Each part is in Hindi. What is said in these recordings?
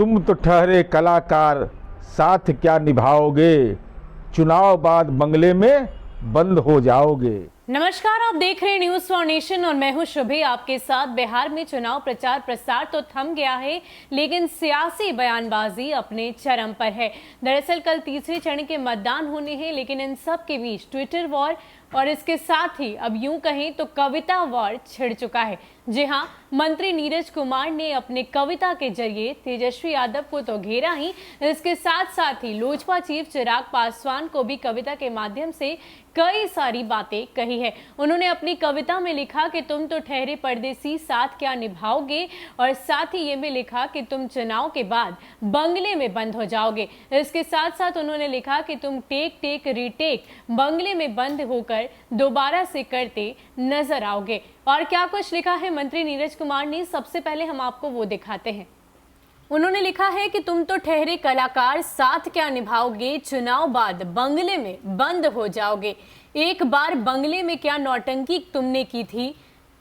तुम तो ठहरे कलाकार, साथ क्या निभाओगे, चुनाव बाद बंगले में बंद हो जाओगे। नमस्कार, आप देख रहे हैं न्यूज फॉर नेशन और मैं हूं शुभी आपके साथ। बिहार में चुनाव प्रचार प्रसार तो थम गया है, लेकिन सियासी बयानबाजी अपने चरम पर है। दरअसल कल तीसरे चरण के मतदान होने हैं, लेकिन इन सब के बीच ट्विटर वॉर और इसके साथ ही अब यूं कहें तो कविता वॉर छिड़ चुका है। जी हां, मंत्री नीरज कुमार ने अपने कविता के जरिए तेजस्वी यादव को तो घेरा ही, इसके साथ साथ ही लोजपा चीफ चिराग पासवान को भी कविता के माध्यम से कई सारी बातें कही है। उन्होंने अपनी कविता में लिखा कि तुम तो ठहरे परदेसी, साथ क्या निभाओगे, और साथ ही ये भी लिखा कि तुम चुनाव के बाद बंगले में बंद हो जाओगे। इसके साथ साथ उन्होंने लिखा कि तुम टेक टेक रीटेक बंगले में बंद होकर दोबारा से करते नजर आओगे। और क्या कुछ लिखा है मंत्री नीरज कुमार ने, सबसे पहले हम आपको वो दिखाते हैं। उन्होंने लिखा है कि तुम तो ठहरे कलाकार, साथ क्या निभाओगे, चुनाव बाद बंगले में बंद हो जाओगे। एक बार बंगले में क्या नौटंकी तुमने की थी,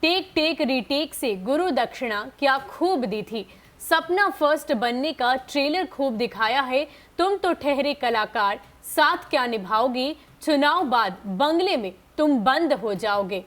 टेक टेक रीटेक से गुरु दक्षिणा क्या खूब दी थी। सपना फर्स्ट बनने का ट्रेलर खूब दिखाया है। तुम तो ठहरे कलाकार, साथ क्या निभाओगे, चुनाव बाद बंगले में तुम बंद हो जाओगे।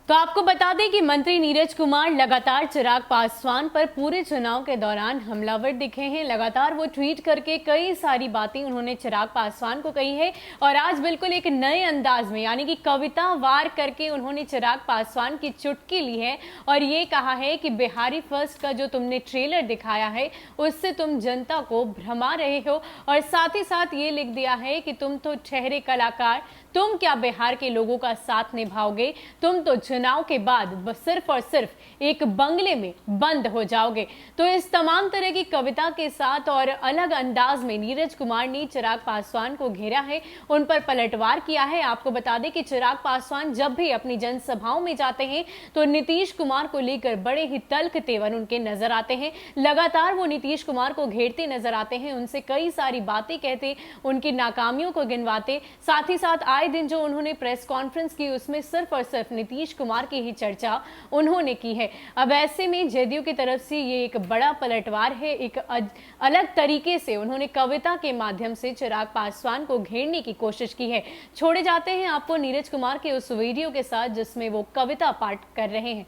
तो आपको बता दें कि मंत्री नीरज कुमार लगातार चिराग पासवान पर पूरे चुनाव के दौरान हमलावर दिखे हैं। लगातार वो ट्वीट करके कई सारी बातें उन्होंने चिराग पासवान को कही है, और आज बिल्कुल एक नए अंदाज में यानी कि कविता वार करके उन्होंने चिराग पासवान की चुटकी ली है और ये कहा है कि बिहारी फर्स्ट का जो तुमने ट्रेलर दिखाया है उससे तुम जनता को भ्रमा रहे हो, और साथ ही साथ ये लिख दिया है कि तुम तो ठहरे कलाकार, तुम क्या बिहार के लोगों का साथ निभाओगे, तुम तो चुनाव के बाद सिर्फ और सिर्फ एक बंगले में बंद हो जाओगे। तो इस तमाम तरह की कविता के साथ और अलग अंदाज में नीरज कुमार ने चिराग पासवान को घेरा है, उन पर पलटवार किया है। आपको बता दें कि चिराग पासवान जब भी अपनी जनसभाओं में जाते हैं तो नीतीश कुमार को लेकर बड़े ही तल्ख तेवर उनके नजर आते हैं। लगातार वो नीतीश कुमार को घेरते नजर आते हैं, उनसे कई सारी बातें कहते, उनकी नाकामियों को गिनवाते। साथ ही साथ आए दिन जो उन्होंने प्रेस कॉन्फ्रेंस की उसमें सिर्फ और सिर्फ नीतीश कुमार की ही चर्चा उन्होंने की है। अब ऐसे में जदयू की तरफ से ये एक बड़ा पलटवार है। एक अलग तरीके से उन्होंने कविता के माध्यम से चिराग पासवान को घेरने की कोशिश की है। छोड़े जाते हैं आपको नीरज कुमार के उस वीडियो के साथ जिसमें वो कविता पाठ कर रहे हैं।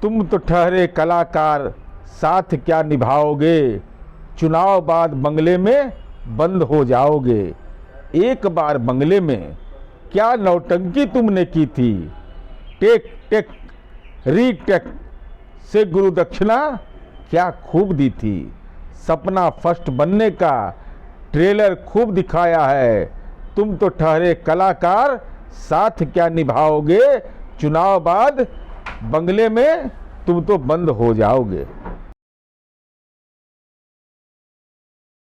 तुम तो ठहरे कलाकार, साथ क्या निभाओगे, चुनाव बाद बंगले में बंद हो जाओगे। एक बार बंगले में क्या नौटंकी तुमने की थी, टेक टेक रीटेक से गुरु दक्षिणा क्या खूब दी थी। सपना फर्स्ट बनने का ट्रेलर खूब दिखाया है। तुम तो ठहरे कलाकार, साथ क्या निभाओगे, चुनाव बाद बंगले में तुम तो बंद हो जाओगे।